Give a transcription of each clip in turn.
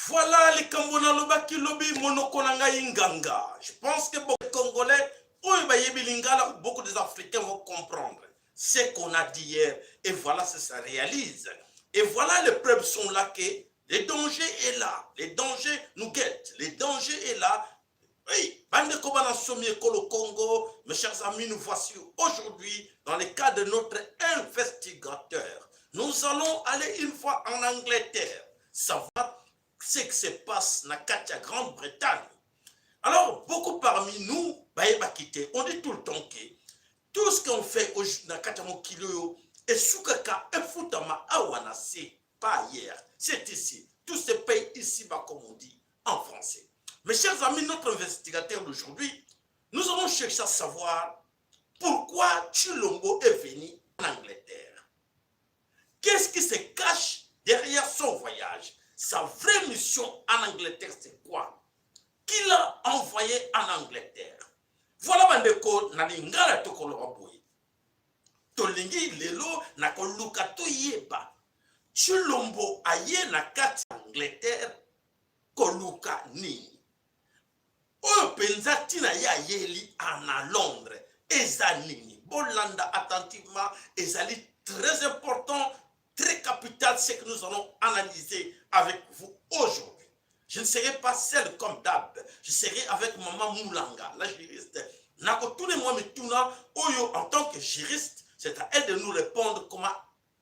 Voilà les Kambona qui lobby monokonanga inganga. Je pense que beaucoup de Congolais, beaucoup des Africains vont comprendre ce qu'on a dit hier. Et voilà, ça réalise. Et voilà, les preuves sont là que les dangers est là. Les dangers nous guettent. Les dangers est là. Oui, Bande Kobana Sommier Kolo Congo, mes chers amis, nous voici aujourd'hui dans le cas de notre investigateur. Nous allons aller une fois en Angleterre, savoir ce qui se passe dans la Grande-Bretagne. Alors, beaucoup parmi nous, on dit tout le temps que tout ce qu'on fait aujourd'hui dans la Kilo et Soukaka et Foutama Awana, c'est pas hier, c'est ici. Tous ces pays ici, comme on dit en français. Mes chers amis, notre investigateur d'aujourd'hui, nous allons chercher à savoir pourquoi Chilombo est venu en Angleterre. Qu'est-ce qui se cache derrière son voyage? Sa vraie mission en Angleterre, c'est quoi? Qui l'a envoyé en Angleterre? Voilà bandeko na lingala tokoloba boye. Tolingi lelo na koluka to yeba. Chilombo aye na kati Angleterre koluka nini? Oyo penza tina ya yeli ana Londres. Eza nini? Bolanda attentivement, ezali très important, très capital, ce que nous allons analyser avec vous aujourd'hui. Je ne serai pas seul comme d'hab. Je serai avec Maman Moulanga, la juriste. Nako tous les mois, Oyo, en tant que juriste, c'est à elle de nous répondre comment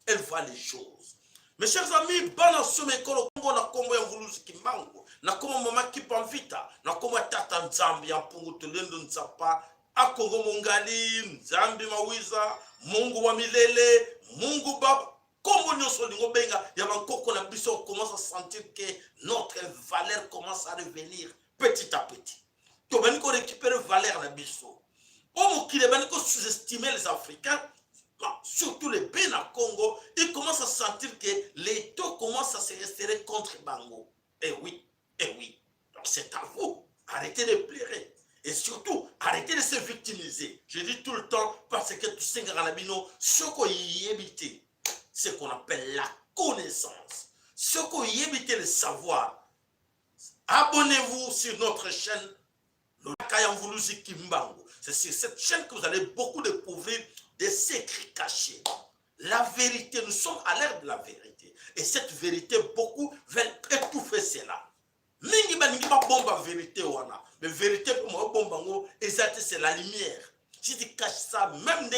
elle voit les choses. Mes chers amis, bana somekolo Congo na Congo ya Vuluzi Kimbangu, na Congo mama Kipamvita, na Congo tata Nzambi ya Mpungu Tulendo Nzapa, Akongo Mongali, Nzambi Mawiza, Mungu wa Milele, Mungu Baba. Comme nous sommes il y a encore na biso commence à sentir que notre valeur commence à revenir petit à petit. Tu vas nous récupérer valeur na biso. On qui les sous-estimer les Africains, surtout les Bénin Congo, ils commencent à sentir que les taux commencent à se resserrer contre Bango. Eh oui. Donc c'est à vous. Arrêtez de pleurer. Et surtout, arrêtez de se victimiser. Je dis tout le temps, parce que tout ce ce qu'on y évite, ce qu'on appelle la connaissance. Ce qu'on y évite le savoir. Abonnez-vous sur notre chaîne, le Kayamvuluzi Kimbangu. C'est sur cette chaîne que vous allez beaucoup découvrir des secrets cachés. La vérité, nous sommes à l'ère de la vérité. Et cette vérité, beaucoup veulent étouffer cela. Mingi ba bomba vérité wana. Mais vérité pour moi bomba c'est la lumière. Si tu caches ça, même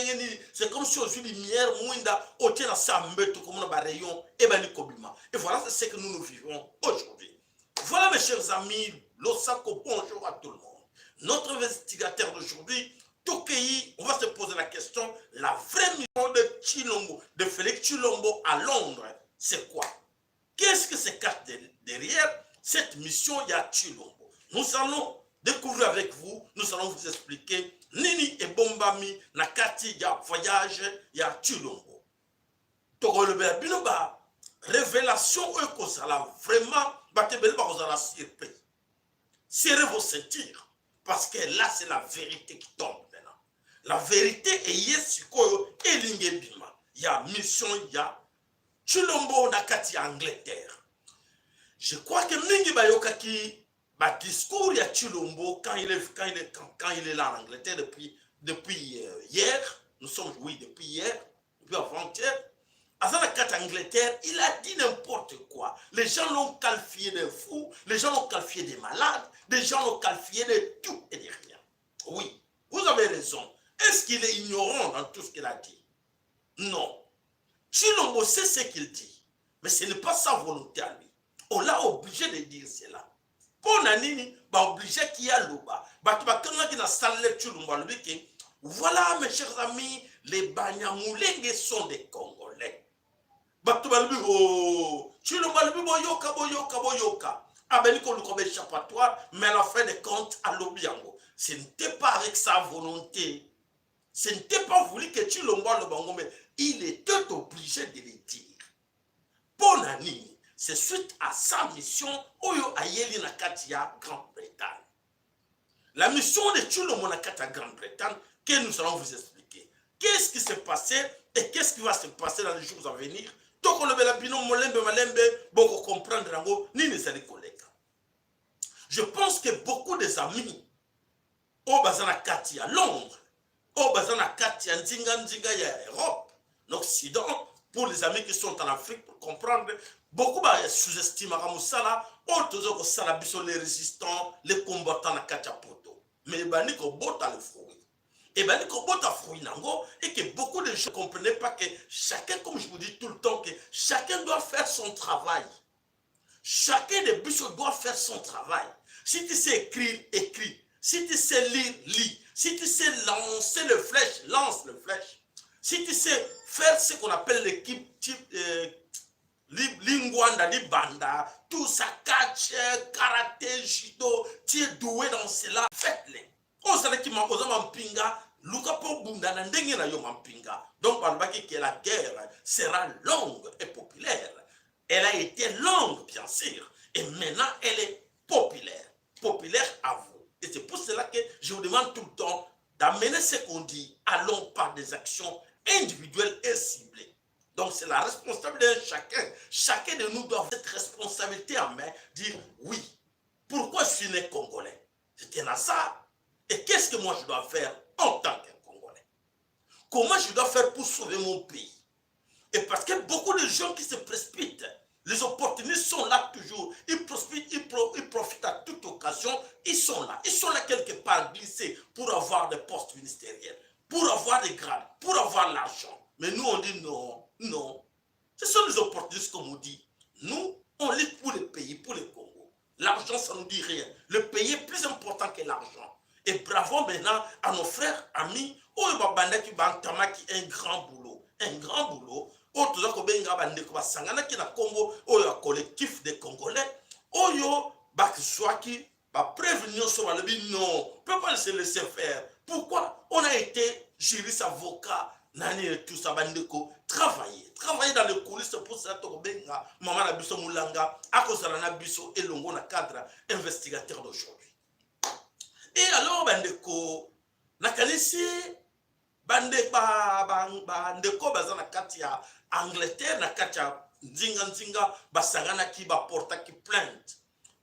c'est comme si on joue lumière mouinda otien na sambeto comme na rayon et bani kobima. Et voilà c'est ce que nous vivons aujourd'hui. Voilà mes chers amis, Losako, bonjour à tout le monde. Notre investigateur d'aujourd'hui, Tokei, on va se poser la question, la vraie mission de Chilombo, de Félix Chilombo à Londres, c'est quoi? Qu'est-ce que se cache derrière cette mission ya Chilombo? Nous allons découvrir avec vous, nous allons vous expliquer Nini et Bombami Nakati ya voyage ya Chilombo. Tokolobe binoba révélation ekozala vraiment batebele ba kozala surpris. Serrez vos ceintures parce que là c'est la vérité qui tombe maintenant. La vérité est yesikoyo elinge bima. Ya mission ya Chilombo Nakati Angleterre. Je crois que mingi bayokaki ba discours ya Chilombo quand il est là en Angleterre depuis hier, nous sommes depuis hier, depuis avant-hier, à la Angleterre, il a dit n'importe quoi. Les gens l'ont qualifié de fou, les gens l'ont qualifié de malade, les gens l'ont qualifié de tout et de rien. Oui, vous avez raison. Est-ce qu'il est ignorant dans tout ce qu'il a dit? Non. Chilombo sait ce qu'il dit, mais ce n'est pas sa volonté à lui. On l'a obligé de dire cela. Pour Nanini, obligé qu'il y a l'oba. Voilà, mes chers amis, les Banyamulenge sont des Congolais. Boyoka. Abeniko lukobe échappatoire, mais à la fin des comptes, à l'obiango. Ce n'était pas avec sa volonté. Ce n'était pas voulu que Chilombo le Bango, mais il était obligé de le dire. Bonani, c'est suite à sa mission Oyo Ayeli Nakatia Grande-Bretagne. La mission de Chilombo Nakatia Grande-Bretagne que nous allons vous expliquer. Qu'est-ce qui s'est passé et qu'est-ce qui va se passer dans les jours à venir? Donc on le bino molembe malembe beaucoup comprendre nango ni les collègues. Je pense que beaucoup des amis au bazana kati à Londres, au bazana kati à Nzinga ya Europe, l'Occident, pour les amis qui sont en Afrique pour comprendre, beaucoup sous-estiment Ramusala, autres que ça les résistants, les combattants na kati à poto. Mais bani ko bota le fruit. Et bien, et que beaucoup de gens ne comprenaient pas que chacun, comme je vous dis tout le temps, que chacun doit faire son travail. Chacun des bisous doit faire son travail. Si tu sais écrire, écris. Si tu sais lire, lis. Si tu sais lancer le flèche, lance le flèche. Si tu sais faire ce qu'on appelle l'équipe type Lingwanda, Banda, tout ça, catch, karaté, judo, tu es doué dans cela, faites-les. On sait qu'il m'a posé mon pinga, Luka po bunda na ndenge na yo mampinga. Donc balbaki que la guerre sera longue et populaire. Elle a été longue bien sûr et maintenant elle est populaire. Populaire à vous. Et c'est pour cela que je vous demande tout le temps d'amener ce qu'on dit, allons par des actions individuelles et ciblées. Donc c'est la responsabilité de chacun. Chacun de nous doit avoir cette responsabilité en main, dire oui. Pourquoi je suis né congolais? C'était là ça. Et qu'est-ce que moi je dois faire en tant qu'un Congolais? Comment je dois faire pour sauver mon pays? Et parce que beaucoup de gens qui se précipitent, les opportunistes sont là toujours, ils profitent à toute occasion, ils sont là quelque part glissés pour avoir des postes ministériels, pour avoir des grades, pour avoir l'argent. Mais nous on dit non, non. Ce sont les opportunistes comme on dit. Nous, on lutte pour le pays, pour le Congo. L'argent, ça ne nous dit rien. Le pays est plus important que l'argent. Et bravo maintenant à nos frères, amis, Oyo Babanda qui bantamaki un grand boulot. Un grand boulot. Autres Kobenga Bandeko Basangana qui na Congo, Oyo un collectif des Congolais. Oyo Bakiswaki, prévenir sur le but, non, on ne peut pas se laisser faire. Pourquoi? On a été juriste, avocat, nani et tout ça, Bandeko, travailler dans les coulisses pour ça, Tokobenga, Maman Nabiso Moulanga, Akosala Nabiso et Longo na cadre investigateur d'aujourd'hui. Et alors, bandeko, nakanisi, bandeko bazana kati ya Angleterre, na kati ya nzinga, basangana ki porta ki plainte.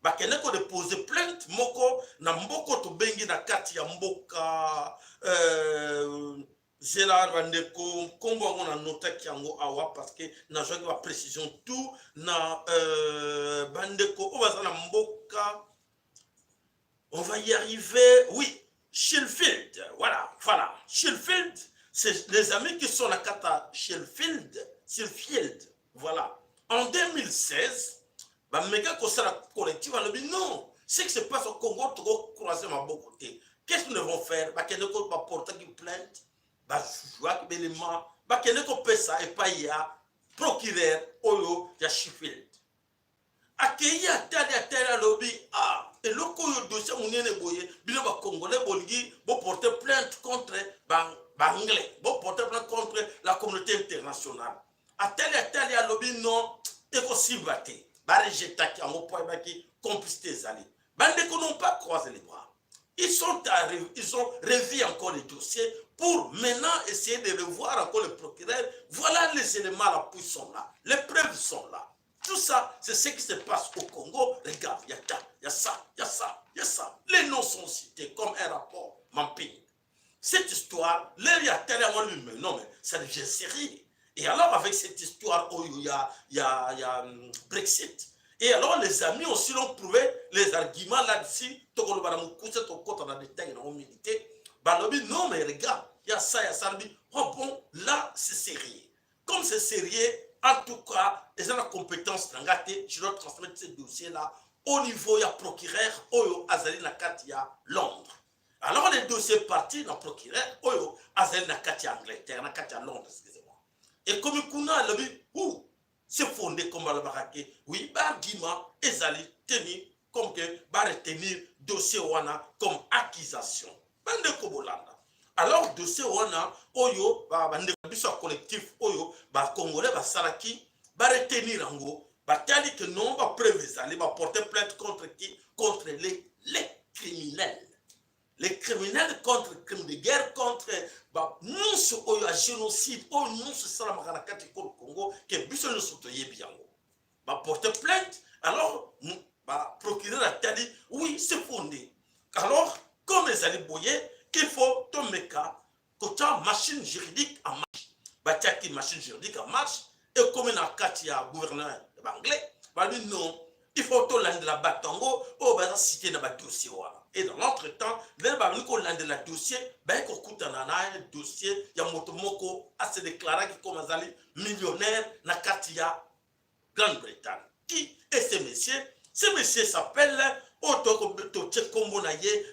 Bakeneko déposer plainte, moko, na mboko to bengi na kati ya mboka, Zélar bandeko, kombo ango na nota ki yango awa, parce que na jogi ba précision tout, na bandeko, bazana mboka, on va y arriver. Oui, Sheffield. Voilà. Sheffield, c'est les amis qui sont la cata Sheffield. Voilà. En 2016, bah, méga la collective a dit non. Ce qui se passe au Congo, tu vas croiser ma bon côté. Qu'est-ce que nous devons faire? Bah, qu'elle va porter une plainte. Bah, je vois que l'élément. Bah, qu'elle va ça et pas y a procureur Oyo de Sheffield. Accueilli à tel lobby. Ah. Et le dossier mounene boye, bien ba congolais bolgi, bo porter plainte contre anglais, bo porter plainte contre la communauté internationale. À tel lobby non, et ko sibate, ba rejeta ki en point baki complicité zali. Bande ko n'ont pas croisé les bras. Ils ont revu encore les dossiers pour maintenant essayer de revoir encore le procureur. Voilà les éléments à l'appui sont là, les preuves sont là. Tout ça, c'est ce qui se passe au Congo. Regarde, il y a ça. Les noms sont cités comme un rapport Mamping. Cette histoire, là, il y a tellement de mais non, mais ça devient sérieux. Et alors, avec cette histoire où il y a Brexit, et alors les amis aussi l'ont trouvé les arguments là-dessus, non, mais regarde, il y a ça. Oh bon, là, c'est sérieux. Comme c'est sérieux, en tout cas, les ont la compétence je dois transmettre ce dossier-là au niveau, il y a procureur, Oyo Azali Nakatia, Londres. Alors, les dossiers partis dans le procureur, Oyo Azali Nakatia, Angleterre, Nakatia, Londres, excusez-moi. Et comme il a le but, c'est fondé comme le baraké, oui, argument, Ezali, tenu, comme que va retenir dossier wana comme accusation. Bande Kobolanda. Alors dossier wana oyo bande biso collectif oyo ba congolais ba salaki ba retenir ango ba tali que non ba prévisali ba porter plainte contre qui? Contre les criminels. Les criminels contre crimes de guerre, contre nous oyo a génocide, oyo nous sala makana kati ko Congo que biso nous sotoyer biango. Ba porter plainte, alors ba procureur a dit oui, c'est fondé. Alors comme les alliés boyés, il faut tomber cas côté machine juridique en marche. Ba tiaki machine juridique en marche et comme na kati ya gouverneur anglais, ba lui non, il faut to lande la batango o ba cité na ba dossier wala. Et dans l'entretemps, les babou ko lande la dossier, ba ko kutana na un dossier ya moto moko a se déclaré comme azali millionnaire na kati ya Grande-Bretagne. Qui est ce monsieur? Ce monsieur s'appelle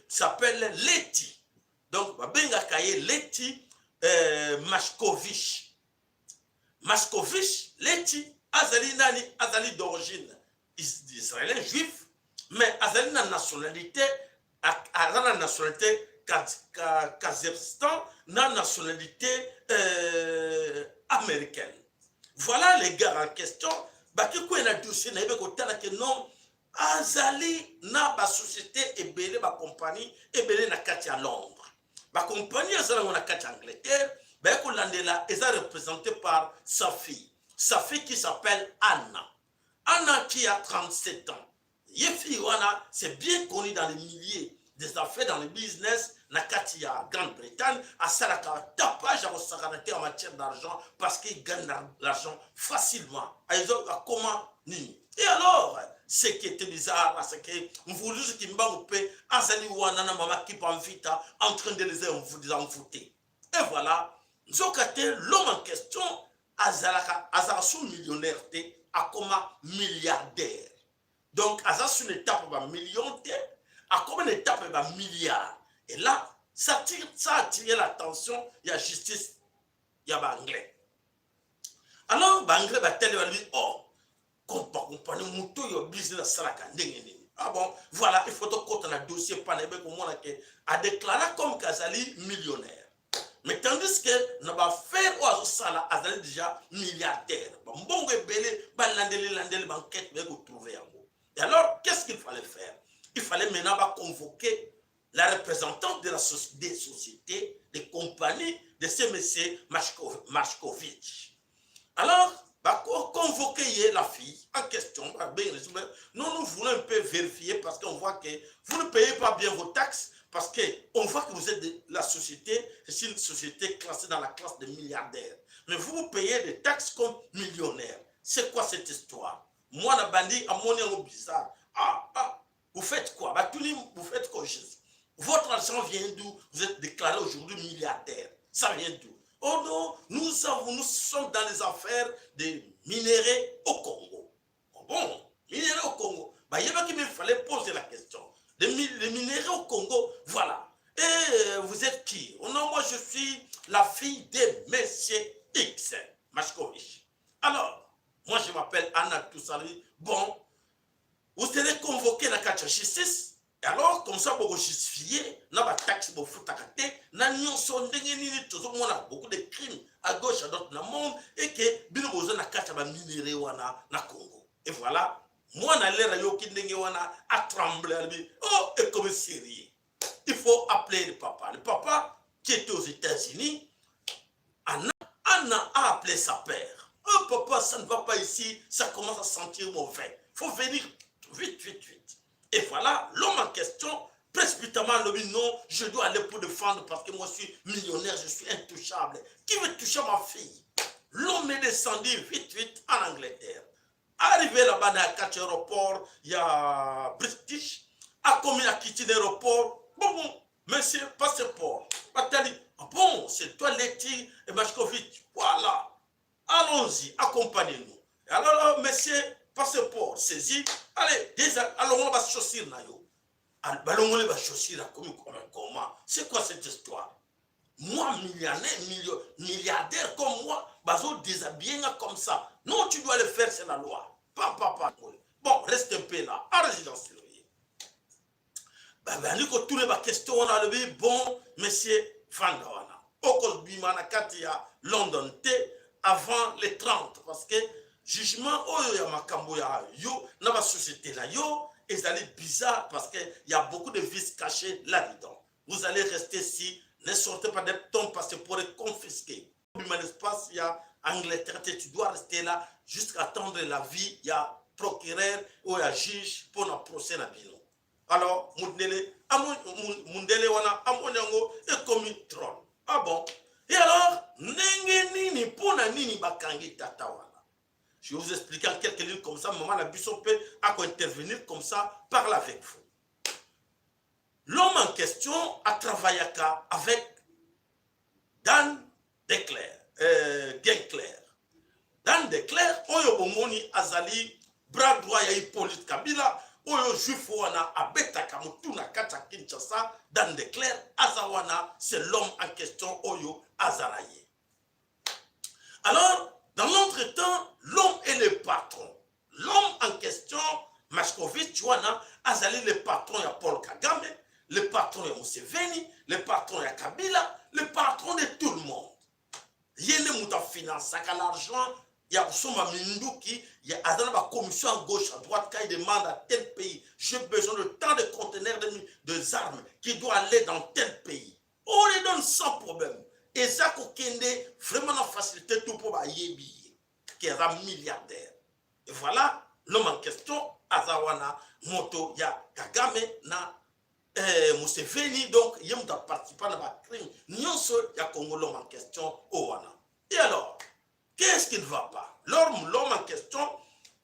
s'appelle Leti. Donc, Benga Kaye Leti Mashkovich. Mashkovich, Leti, Azali Nani, Azali d'origine israélien juif, mais Azali na nationalité, Azali na nationalité Kazakhstan, na nationalité américaine. Voilà les gars en question. Baki ko na dossier na yebe ko tala que non azali na ba société ebele ba compagnie ebele na kati à Londres. Ba compagnie azala na kati Angleterre, ba ko landela est représentée par sa fille. Sa fille qui s'appelle Anna. Anna qui a 37 ans. Yefi wana c'est bien connu dans les milieux des affaires, dans le business na kati ya Grande-Bretagne, à Salaka tapage à Osakanaté en matière d'argent parce qu'il gagne l'argent facilement. Comment ni? Et alors, ce qui était bizarre, c'est que vous voulez que Mbangoupe, Azali Wanana Mama qui vita en train de les envoûter. Et voilà, Zokate, l'homme en question, Azarasu millionnaire, a comme milliardaire. Donc, Azarasu n'étape pas millionnaire, a comme une étape pas milliard. Et là, ça a attiré l'attention, il y a justice, il y a Anglais. Alors, Anglais va tellement lui, oh, compagnie, moutou, il y a business, ça ah bon, voilà, il faut que tu aies un dossier, a déclaré comme Kazali millionnaire. Mais tandis que, nous va faire au Sala, Azali déjà milliardaire. Bon, belé, landele, banquette, mais vous trouvez en gros. Et alors, qu'est-ce qu'il fallait faire? Il fallait maintenant convoquer la représentante de des sociétés, des compagnies de ce monsieur Mashkovich. Alors, convoquer la fille en question. Nous voulons un peu vérifier parce qu'on voit que vous ne payez pas bien vos taxes parce qu'on voit que vous êtes de la société, c'est une société classée dans la classe des milliardaires. Mais vous payez des taxes comme millionnaire. C'est quoi cette histoire? Moi, la bandit, à mon niveau bizarre. Vous faites quoi? Vous faites quoi? Votre argent vient d'où? Vous êtes déclaré aujourd'hui milliardaire. Ça vient d'où? Oh non, nous sommes dans les affaires des minéraux au Congo. Oh bon, minéraux au Congo. Il y a qui me fallait poser la question. Les minéraux au Congo, voilà. Et vous êtes qui? Oh non, moi je suis la fille de Monsieur X, Mashkovich. Alors, moi je m'appelle Anna Toussali. Bon, vous serez convoqué dans la justice. Et alors, comme ça, pour justifier, on a taxe pour foutakate, on a beaucoup de crimes à gauche, à droite dans le monde, et que bien besoin de kacha ba minéré wana na Congo. Et voilà, moi na l'air yoki ndenge wana a tremblé, oh, et comme sérieux. Il faut appeler le papa. Le papa qui était aux États-Unis, Anna a appelé sa père. Oh papa, ça ne va pas ici, ça commence à sentir mauvais. Il faut venir vite. Et voilà, l'homme en question, précipitamment, le dit non, je dois aller pour défendre parce que moi je suis millionnaire, je suis intouchable. Qui veut toucher ma fille? L'homme est descendu vite en Angleterre. Arrivé là-bas dans le aéroport, il y a British, a commis à quitter l'aéroport. Bon, monsieur, passeport. Bon, c'est toi, Leti et Mashkovich. Voilà. Allons-y, accompagnez-nous. Alors, monsieur, passeport saisi. Allez, alors on va choisir. Allons, on va choisir. Comment? C'est quoi cette histoire? Moi, milliardaire comme moi, bazo déshabillé comme ça. Non, tu dois le faire, c'est la loi. Pas. Bon, reste un peu là. À résidence. bandiko tous les questions on a levé bon monsieur Vandawana oko bimana kati ya London T avant les 30 parce que jugement oyo ya makambo ya yo na ba société là yo ezali bizarre parce que il y a beaucoup de vices cachés là-dedans. Vous allez rester ici, ne sortez pas des temps parce que pour être confisqué. Bimana espace il y a Angleterre, tu dois rester là jusqu'à attendre la vie, il y a procureur ou il y a juge pour un procès na bino. Alors, Mundele wana amonyango et comme une trône. Ah bon? Et alors, nenge nini pona nini bakangi tata wana. Je vais vous expliquer en quelques lignes comme ça, maman la Bissot peut intervenir comme ça, parle avec vous. L'homme en question a travaillé avec Dan Gencler. Dan Gencler, oyo bomoni azali bras droit ya Hippolyte Kabila. Oyo juif wana abetaka mutu na kata Kinshasa dans des clairs azawana c'est l'homme en question oyo azaraye. Alors dans l'entretemps l'homme est le patron. L'homme en question Mashkovitch wana azali le patron ya Paul Kagame, le patron ya Museveni, le patron ya Kabila, le patron de tout le monde. Yene muta finance à l'argent. Il y a Minduki, il y a la commission à gauche, à droite, quand il demande à tel pays, j'ai besoin de tant de conteneurs de armes qui doivent aller dans tel pays. On les donne sans problème. Et ça, vraiment la facilité tout pour Yebi, qui est un milliardaire. Et voilà, l'homme en question, Azawana, Moto, ya Kagame, na Museveni, donc, il y a participé à la crime. Nyonso, il y a Congo, l'homme en question, Owana. Et alors, qu'est-ce qui ne va pas? L'homme en question,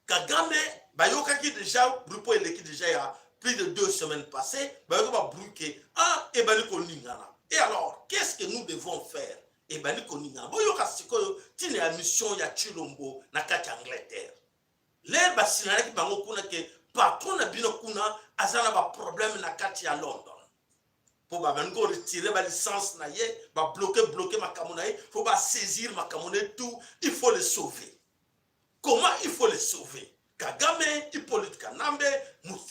Kagame, Bayoka qui déjà, Brupo et qui déjà il y a plus de 2 semaines passées, Bayoka va brûler. Ah, et Baliko Ningana. Et alors, qu'est-ce que nous devons faire? Et Baliko Ningana. Bayoka Sikoyo, tine la mission ya Chilombo, na kati Angleterre. Les basinara qui bango kuna ke patron na bino kuna, azana ba problème na kati ya London. Pour retirer ma licence, bloquer ma camonaï, il faut saisir ma camonaï, tout, il faut le sauver. Comment il faut le sauver? Kagame, Hippolyte Kanambe,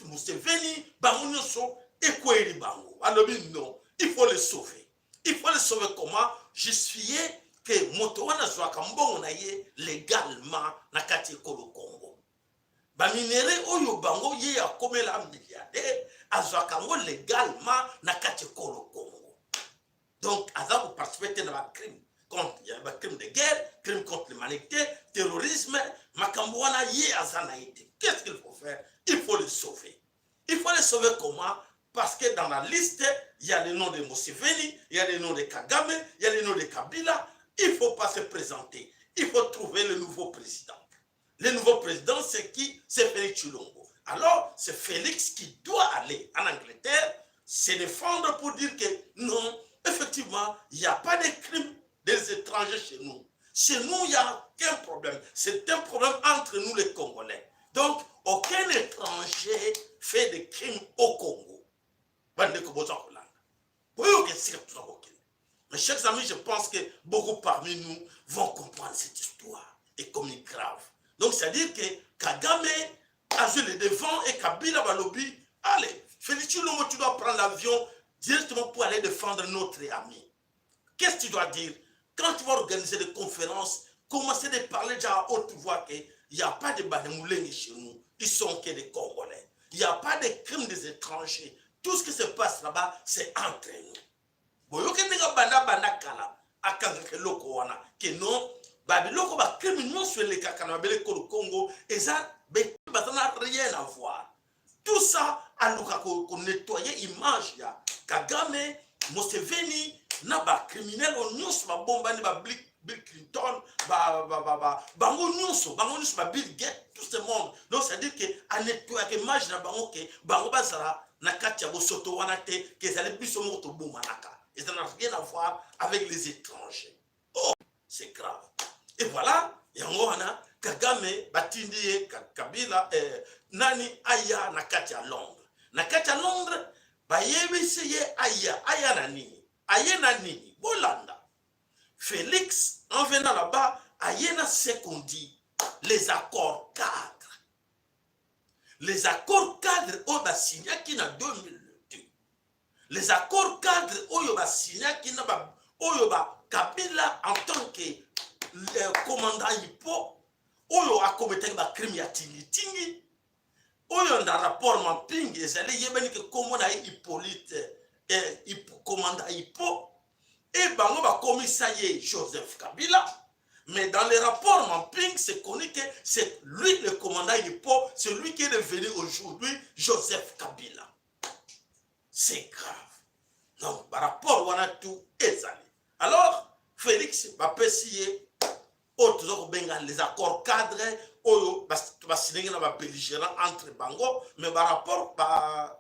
Museveni, Bangunyoso, et Kweri Bango. Alors, non, il faut le sauver. Il faut le sauver comment? Justifier que Motowana Zouakambon naye légalement na kati Kolo Congo. Baminere oyo bango ye a comme la milliardaire azwakango légalement na kati Kolo Congo. Donc azabu participer dans la crime contre il y a un crime de guerre, crime contre l'humanité, terrorisme, makambo wana ye azana été. Qu'est-ce qu'il faut faire? Il faut le sauver. Il faut le sauver comment? Parce que dans la liste, il y a le nom de Museveni, il y a le nom de Kagame, il y a le nom de Kabila. Il ne faut pas se présenter. Il faut trouver le nouveau président. Le nouveau président, c'est qui? C'est Félix Tshilombo. Alors, c'est Félix qui doit aller en Angleterre se défendre pour dire que non, effectivement, il n'y a pas de crime des étrangers chez nous. Chez nous, il n'y a aucun problème. C'est un problème entre nous les Congolais. Donc, aucun étranger fait de crimes au Congo. Mais chers amis, je pense que beaucoup parmi nous vont comprendre cette histoire et comme il est grave. Donc, c'est-à-dire que Kagame a joué le devant et Kabila Balobi, allez, Félix Tshilombo, tu dois prendre l'avion directement pour aller défendre notre ami. Qu'est-ce que tu dois dire? Quand tu vas organiser des conférences, commencer à parler déjà à haute voix qu'il n'y a pas de Bademoulé chez nous, ils sont que des Congolais. Il n'y a pas de crimes des étrangers. Tout ce qui se passe là-bas, c'est entre nous. Boyoke nga banda kala akanga loko wana que non babiloko ba criminels sur les kakana bele ko Congo et ça n'a rien à voir. Tout ça a ko nettoyer image ya Kagame, Museveni na ba criminels on nyos ba bomba ni ba Bill Clinton bango nyonso ba Bill Gates tout ce monde. Donc ça veut dire que a nettoyer image na bango ke bango bazara na kati ya bosoto wana te ke zali biso moto bomanaka. Et ça n'a rien à voir avec les étrangers. Oh, c'est grave. Et voilà, Yangoana, Kagame, Batindi, Kabila, Nani, Aya, Nakati à Londres. Nakati à Londres, Bayebiseye, Aya Nani, Aya Nani, Bolanda. Félix, en venant là-bas, Ayena ce qu'on dit, les accords cadres. Les accords cadres, on a signé qui n'a 2002. les accords cadres oyo ba signa qui na ba oyo ba Kabila en tant que commandant Hippo oyo a commetté ba crime ya tingi oyo na rapport mapping ezali yebeni que comme na Hippolyte commandant Hippo et bango ba commissaire Joseph Kabila. Mais dans les rapports mapping, c'est connu que c'est lui le commandant Hippo, c'est lui qui est devenu aujourd'hui Joseph Kabila. C'est grave. Donc, par rapport à tout ezali. Alors, Félix va pécier les accords cadres, belligérants entre Bango, mais par rapport à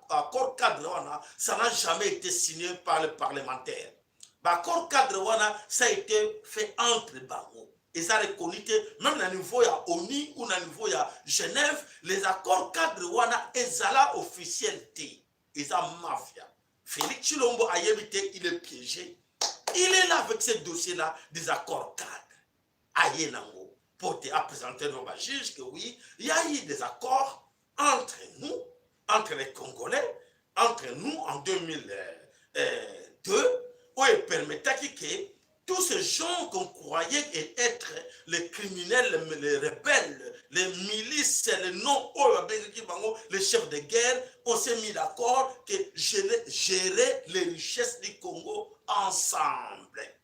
l'accord cadre, ça n'a jamais été signé par les parlementaires. L'accord cadre, ça a été fait entre Bango. Et ça reconnu que même au niveau de ONU ou au niveau de Genève, les accords cadres, ils sont officiels. Ils sont mafia. Félix Chilombo a évité, il est piégé. Il est là avec ce dossier-là des accords cadres. Aïe Nango, pour te présenter nos juges que oui, il y a eu des accords entre nous, entre les Congolais, entre nous en 2002, où il permettait que tous ces gens qu'on croyait être les criminels, les rebelles, les milices, les non les chefs de guerre, on s'est mis d'accord que gérer les richesses du Congo ensemble.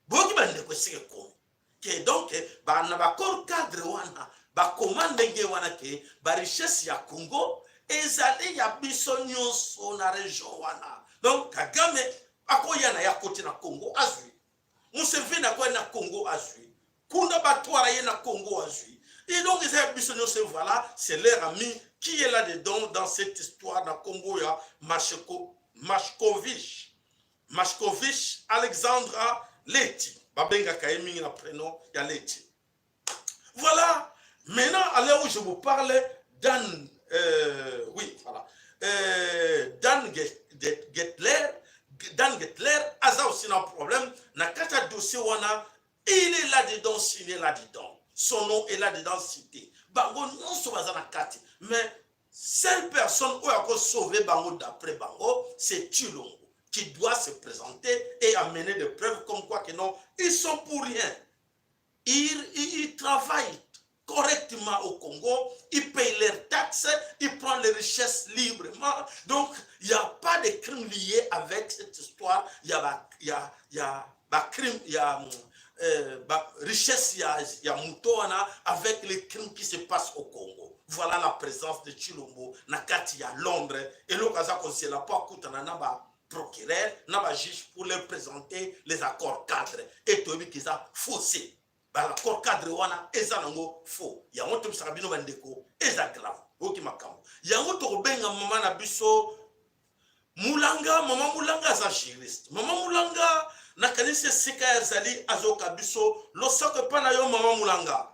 Bogi bande ko sike ko ke donc ba na ba kor cadre wana ba commande nge wana ke ba richesse ya Congo ezali ya biso nyonso na region wana. Donc Kagame akoya na ya côté na Congo azui. Museveni akoya na Congo azui. Kunda batwara ye na Congo azui. Et donc ezali biso nyonso voilà, c'est leur ami qui est là dedans dans cette histoire na Congo ya Mashkovich Alexandra Leti, Babenga Kaemingi na prénom, il y a Leti. Voilà. Maintenant, à l'heure où je vous parle, Dan, Dan Gettler, Aza aussi un problème. Na kata dossier wana, il est là-dedans, signé là-dedans. Son nom est là-dedans cité. Bango non sauvaza na kati. Mais seule personne où a sauvé Bango d'après Bango, c'est Chilombo, qui doit se présenter et amener des preuves comme quoi que non, ils sont pour rien. Ils travaillent correctement au Congo, ils payent leurs taxes, ils prennent les richesses librement. Donc, il n'y a pas de crime lié avec cette histoire. Il y a crime, il y a richesse, il y a Moutoana avec les crimes qui se passent au Congo. Voilà la présence de Chilombo, Nakati à Londres, et l'occasion qu'on ne l'a pas coûté à procureur, n'a juge pour leur présenter les accords cadres. Et tu as vu qu'ils ont faussé. L'accord cadre wana eza nango faux. Ya moto bisabino bandeko eza grave. Oki makambo. Ya moto benga mama na biso Mulanga, mama Mulanga za juriste. Mama Mulanga na kanisa sika ya zali azoka biso lo soko pana yo mama Mulanga.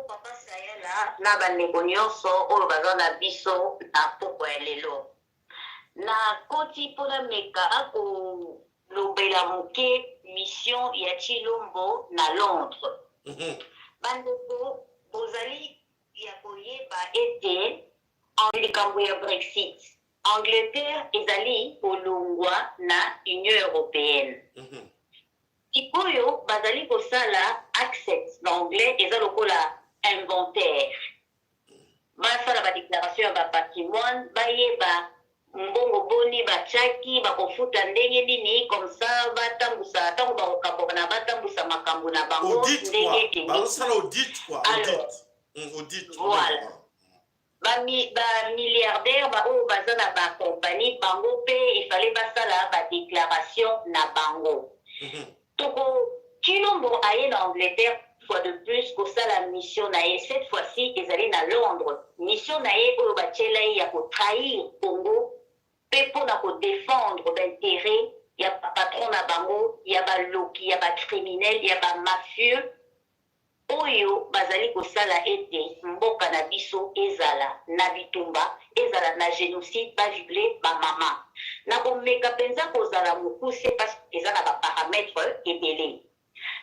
Papa Sayela na bandeko nyonso oyo baza na biso na poko ya lelo. Na koti pona meka ako lobela moke mission ya Chilombo na Londres. Bandeko bozali ya koyeba ete en likambo ya Brexit, Angleterre ezali kolongwa na Union Européenne. Ikoyo bazali kosala access na anglais eza lokola inventaire. Basala ba déclaration ya ba patrimoine bayeba mbongo boni bachaki bakofuta ndenge nini comme ça batambusa tango bakokaboka na batambusa makambo na bango ndenge nini basala audit quoi audit voilà ba milliardaire ba oyo baza na ba compagnie bango pe il fallait basala ba déclaration na bango. Toko Chilombo aye na Angleterre fois de plus que ça la mission nae cette fois-ci ezali na Londres mission nae oyo bachela ya ko trahir Congo pe pour na ko défendre l'intérêt ya patron na bango ya ba loki ya ba criminel ya ba mafieux oyo bazali ko sala ete mboka na biso ezala na bitumba ezala na génocide ba violer ba mama na ko meka penza ko zala mokuse parce que ezala ba paramètres ebele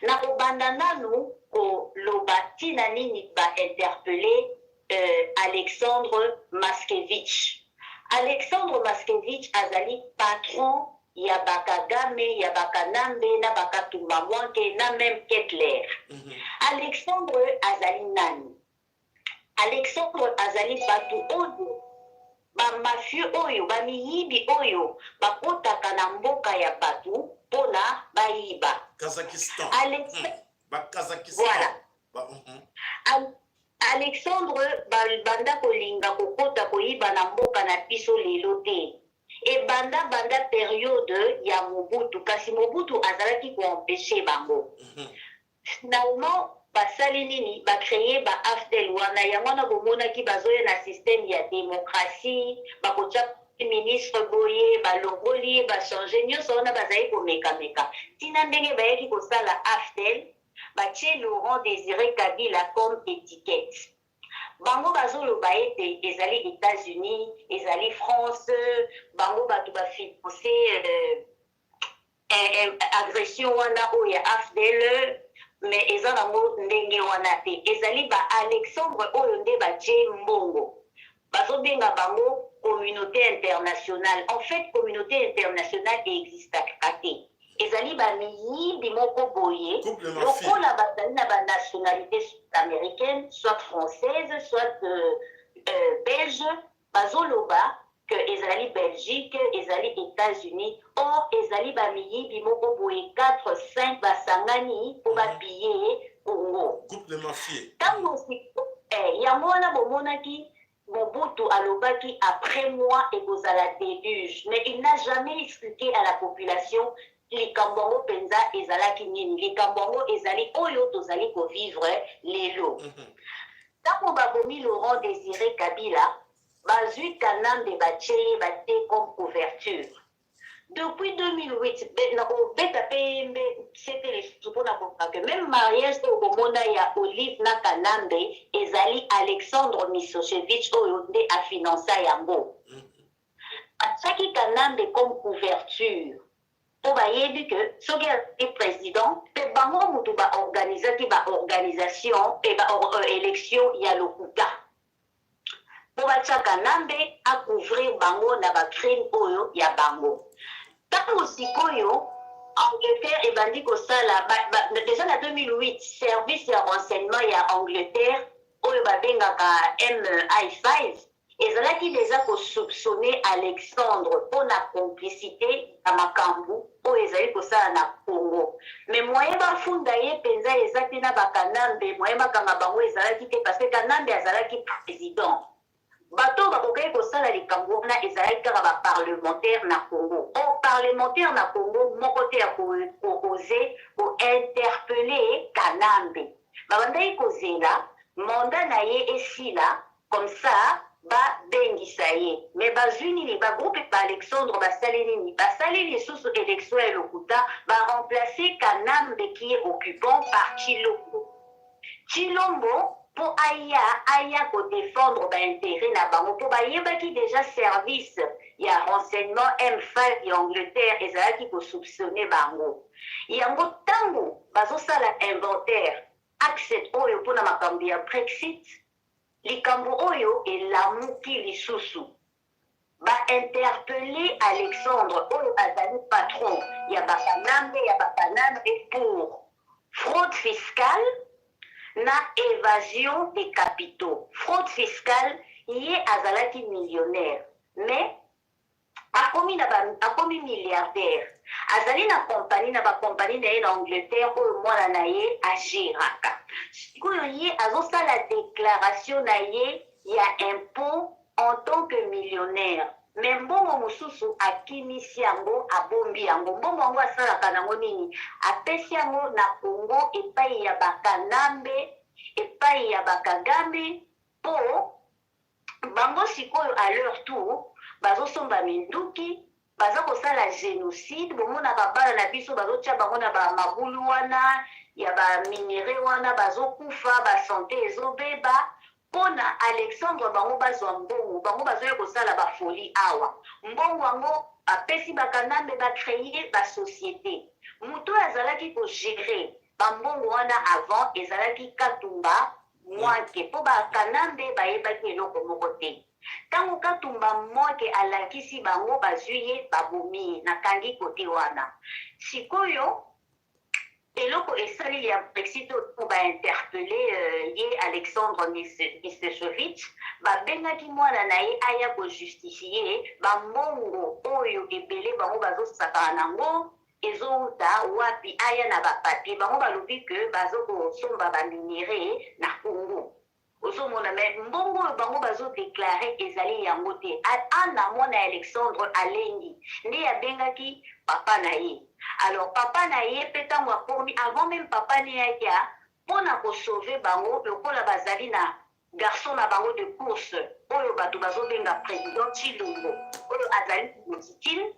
na ko banda nanu ko lobati na nini ba interpeller Alexandre Maskevich. Alexandre Maskevich azali patron ya bakagame ya bakanambe na bakatumba mwanke na même Kettler. Alexandre azali nani? Alexandre azali batu oyo bamafie oyo bamiyibi oyo bakotaka na mboka ya batu mpona bayiba. Kazakhstan. Kazakhstan. Voilà. Alexandre banda kolinga kokota koyiba na mboka na biso lelo te. E banda période ya Mobutu, kasi Mobutu azalaki koempêche bango. Finalement, basali nini bacreye ba AFDEL wana yango wana bomonaki bazoya na système ya démocratie, bakotya ministre boye balongoli bachange nyonso wana bazali komekameka tina ndenge bayaki kosala AFDEL batie Laurent Désiré Kabila comme étiquette. Bango bazoloba ete ezali États-Unis, ezali France, bango batu bafinance agression wana oyo ya AFDEL, mais eza nango ndenge wana te. Ezali ba Alexandre oyo nde batie mbongo. Bazobenga bango communauté internationale. En fait, communauté internationale existaka te. Ezali ba miyibi moko boye lokola bazali na ba nationalité américaine, soit française, soit belge, bazoloba que ezali Belgique, ezali États-Unis, or ezali ba miyibi moko boye 4-5 basangani po ba piller Congo. Groupe de mafieux. Tango yango wana bomonaki Mobutu alobaki après moi ekozala déluge, mais il n'a jamais expliqué à la population likambo penza ezalaki nini, likambo ezali oyo tozali kovivre lelo. Tango babomi Laurent Désiré Kabila, bazui kanambe batie bate comme couverture. Depuis 2008, c'était le même mariage de ya Olive na Kanambe, ezali Alexandre Milošević Oyonde a financé yango. Ataki Kanambe comme couverture. Pour bayebi que soki est président, pe bango mutu ba organisation et ba élection ya lokuta. Pour batia Kanambe a couvrir bango na ba crime oyo ya bango. Tango sikoyo Angleterre ebandi kosala déjà na 2008 service ya renseignement ya Angleterre oyo babengaka MI5 ezalaki déjà kosoupçonner Alexandre pour na complicité ya makambo oyo ezali kosala na Congo. Mais moyen bafunda ye penza ezaki na bakanambe moyen bakanga bango ezalaki te parce que Kanambe azalaki président. Bato bakokaki kosala likambo wana ezalaki kaka baparlementaire na Congo. Or parlementaire na Congo moko te ya koose kointerpele Kanambe. Babandaki kozela mandat na ye esila comme ça babengisa ye. Mais bazwi nini bagroupe pa Alexandre basali nini basali lisusu élection ya lokuta baremplacer Kanambe qui est occupant par Chilombo. Chilombo pour aya ko défendre ba intérêt na bango pour ba yebaki déjà service ya renseignement M5 ya Angleterre ezalaki ko soupçonner bango yango tango bazosala inventaire accès oyo pona makambo ya Brexit likambo oyo elamuki lisusu ba interpeller Alexandre oyo azali patron ya bakanambe pour fraude fiscale na évasion des capitaux. Fraude fiscale, yé azalaki millionnaire, mais akomi milliardaire. Azali na compagnie na ba compagnie na ye na Angleterre oyo mwana na ye agiraka. Sikoyo yé azosala déclaration na ye ya impôt en tant que millionnaire. Mais mbongo mosusu akimisi yango abombi yango mbongo yango asalaka nango nini apesi yango na Congo epai ya bakanambe epai ya bakagame po bango sikoyo à leur tour bazosomba minduki baza kosala génocide bomonaka bana na biso bazotia bango na bamabulu wana ya baminere wana bazokufa basante ezobeba pona Alexandre bango bazwa mbongo bango bazoya kosala bafoli awa mbongo yango apesi bakanambe bacreye basociété mutu azalaki kogere bambongo wana avant ezalaki Katumba mwanke po bakanambe bayebaki eloko moko te ntango katumba mwanke alakisi bango bazwi ye babomi nakangi kote wana sikoyo eloko esali ya brexit oyo bainterpele ye alexandre mistechevich babengaki mwana na ye aya kojustifie bambongo oyo ebele bango bazosakana nango ezouta wapi aya na bapapie bango balobi ke bazokosomba baminere na congo ozomona me mbongo oyo bango bazodeklare ezali yango te ana mwana ya alexandre alengi nde abengaki papa na ye alors papa na ye mpe ntango akomi avant même papa ne yakia mpona kosauve bango lokola bazali na garçon na bango de course oyo bato bazobenga président Chilombo oyo azali motitile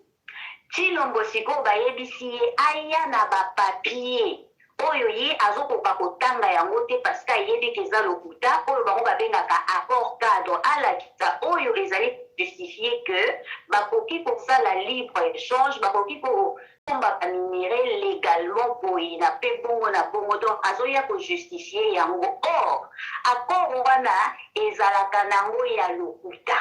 Chilombo sikoyo bayebisi ye aya na bapapie oyo ye azokoka kotanga yango te parce que ayebi ke eza lokuta oyo bango babengaka accord cadre alakisa oyo ezali justifie que bakoki kosala libre échange bakoki komba baminere légalement boyina mpe bongo na bongo donc azoya kojustifie yango or accord wana ezalaka nango ya lokuta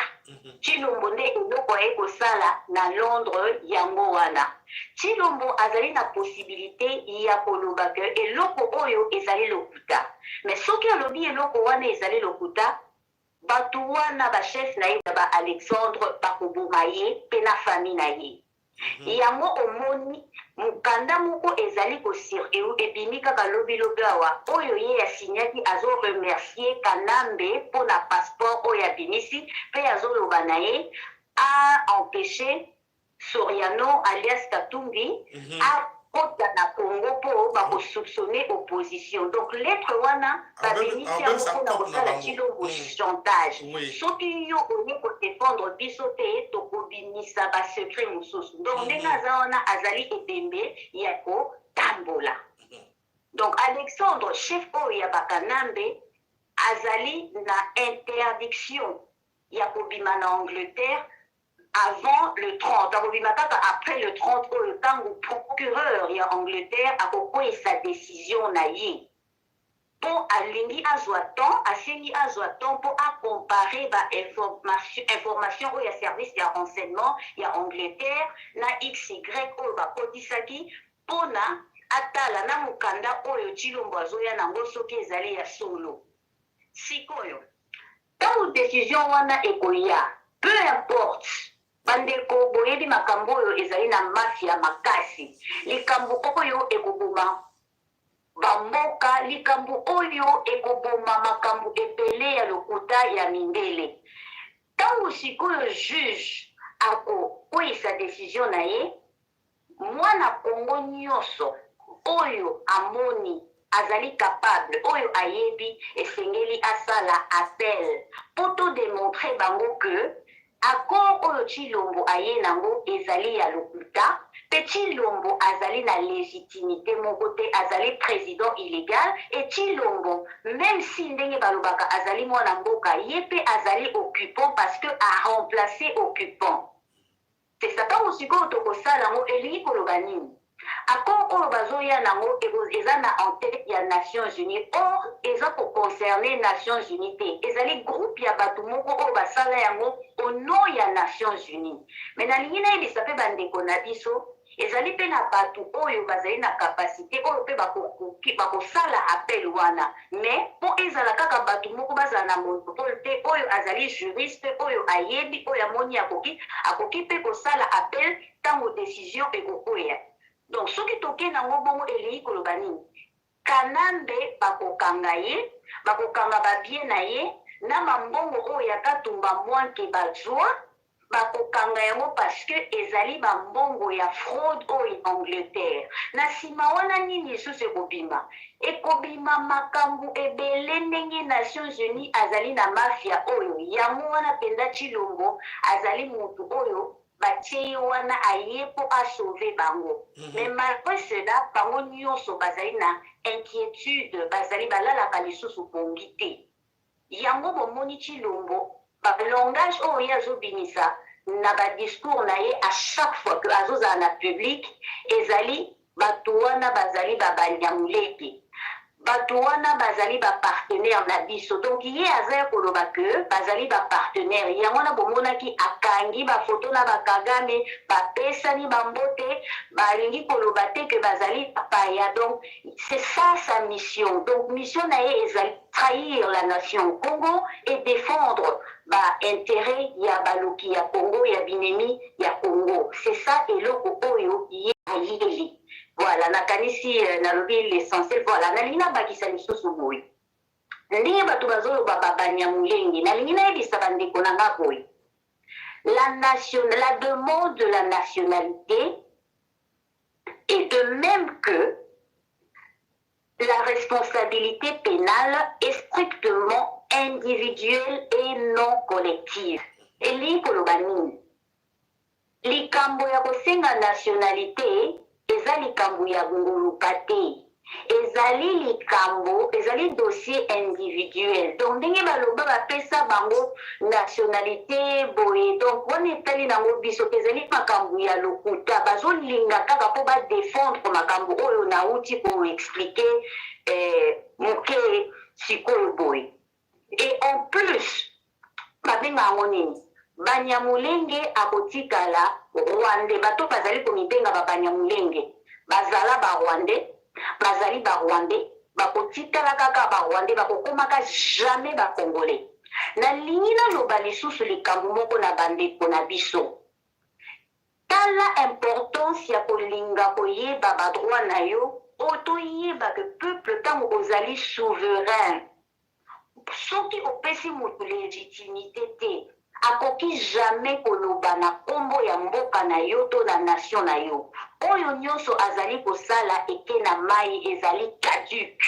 Chilombo nde eloko aye kosala na Londres yango wana Chilombo azali na possibilité ya koloba ke eloko oyo ezali lokuta mais soki alobi eloko wana ezali lokuta bato wana bachef na ye ba Alexandre bakoboma ye mpe na famille na ye yango omoni mokanda moko ezali ebimi kaka lobilobi awa oyo ye asinyaki azoremercie kanambe mpo na passeport oyo abimisi mpe azoloba na ye aempêche Soriano alias Katumbi akota na Congo mpo bakosoupçonne opposition donc lettre wana babimisi yango mpona kosala Chilombo chantage soki yo oye kodefendre biso te tokobimisa basecret mosusu donc ndenge aza wana azali ebembe ya kotambola donc Alexandre chef oyo ya bakanambe azali na interdiction ya kobima na Angleterre avant le 30, après le 30, quand le procureur en Angleterre a pris sa décision naïe. Pour alingi azoaton, asengi azoaton pour comparer ba information ou ya service ya renseignement ya Angleterre na XY ou ba kodisaki pour na atala na mukanda oyo Chilombo azoya nango soki ezali ya solo. Sikoyo. Tant décision wana ekoya, peu importe bandeko boyebi makambo oyo ezali na mafia makasi likambo oyo ekoboma bamboka likambo oyo ekoboma makambo ebele ya lokuta ya mindele ntango sikoyo juge akokweyisa décision na ye mwana kongo nyonso oyo amoni azali capable oyo ayebi esengeli asala appel po to démontrer bango que accord oyo Chilombo aye nango ezali ya lokuta pe Chilombo azali na légitimité moko te azali président illégal et Chilombo même si ndenge balobaka azali mwana mboka ye pe azali occupant parce que a remplacé occupant c'est ça tant osiko tokosala ngo elingi koloba nini accord oyo bazoya nango eza na en tête ya Nations Unies or eza koconcerne Nations Unies te ezali groupe ya bato moko oyo basala yango au nom ya Nations Unies mais nalingi nayebisa mpe bandeko na biso ezali mpe na bato oyo bazali na kapasité oyo mpe bakosala appel wana mais mpo ezala kaka bato moko bazala na monopole te oyo azali juriste oyo ayebi oyo amoni akoki mpe kosala appel ntango décision ekokwea donc soki toke nango bongo elingi koloba nini kanambe bakokanga ye bakokanga babie na ye na mambongo oyo ya katumba mwanke bazwa bakokanga yango parce que ezali bambongo ya fraude oyo Angleterre na nsima wana nini lisusu ekobima makambo ebele ndenge Nations Unies azali na mafia oyo yango wana mpenza Chilombo azali motu oyo batie wana aye po asauve bango mais malgré cela bango nyonso bazali na inquiétude bazali balalaka lisusu pongi te yango bomoni Chilombo balongage oyo azobimisa na badiscours na ye à chaque fois que azozala na public ezali bato wana bazali babanyamuleke bato wana bazali bapartenaire na biso donc ye aza ya koloba ke bazali bapartenaire yango wana bomonaki akangi bafoto na bakagame bapesani bambote balingi koloba te ke bazali bapaya donc c'est ça sa mission donc mission na ye ezali trahir la nation Congo et défendre intérêt ya baloki ya Congo ya binemi ya Congo c'est ça eloko oyo ye ayeli. Voilà, nakanisi nalobi l'essentiel. Voilà, nalina bakisa lisusu boy. Ndenge bato bazoloba Banyamulenge, nalina yebisa bandeko na nga boy. La demande de la nationalité est de même que la responsabilité pénale est strictement individuelle et non collective. Eli kolobani. Likambo ya kosenga nationalité ezali likambo ya nguluka te ezali likambo ezali dossier individuel donc ndenge baloba bapesa bango nationalité boye donc wana etali nango biso ezali makambo ya lokuta bazolinga kaka mpo badefendre makambo oyo nauti koexplike moke sikoyo boye et en plus babenga yango nini Banyamulenge akotikala Rwande bato bazali komibenga Banyamulenge bazala ba Rwande bazali ba Rwande bakotikala kaka ba Rwande bakokomaka jamais ba Congolais na lingina loba lisusu likambo moko na bandeko na biso tala importance ya kolinga koyeba ba droit na yo otoyeba ke peuple tango ozali souverain soki opesi moto légitimité te akoki jamais koloba na kombo ya mboka na yo to na nation na yo oyo nyonso azali kosala eke na mai ezali caduc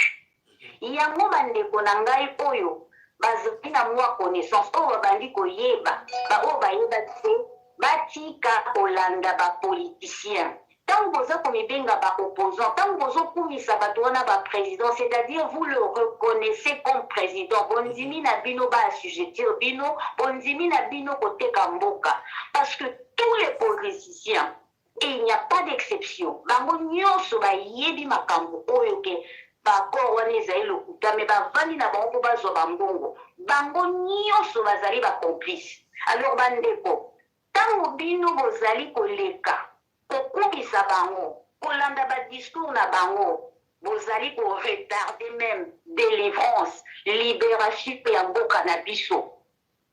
yango bandeko na ngai oyo bazali na mwa connaissance oyo babandi koyeba oyo bayeba te batika kolanda bapoliticien ntango boza komibenga baopposant ntango bozokumisa bato wana baprésident c'est-à-dire vous le reconnaissez comme président bondimi na bino baassujettir bino bondimi na bino koteka mboka parce que tous les politiciens et il n'y a pas d'exception bango nyonso bayebi makambo oyo ke bakor wana ezali lokuta me bavandi na bango mpo bazwa bambongo bango nyonso bazali bacomplice alors bandeko ntango bino bozali koleka kokumisa bango kolanda badiscours na bango bozali koretarde même délivrance libération mpe ya mboka na biso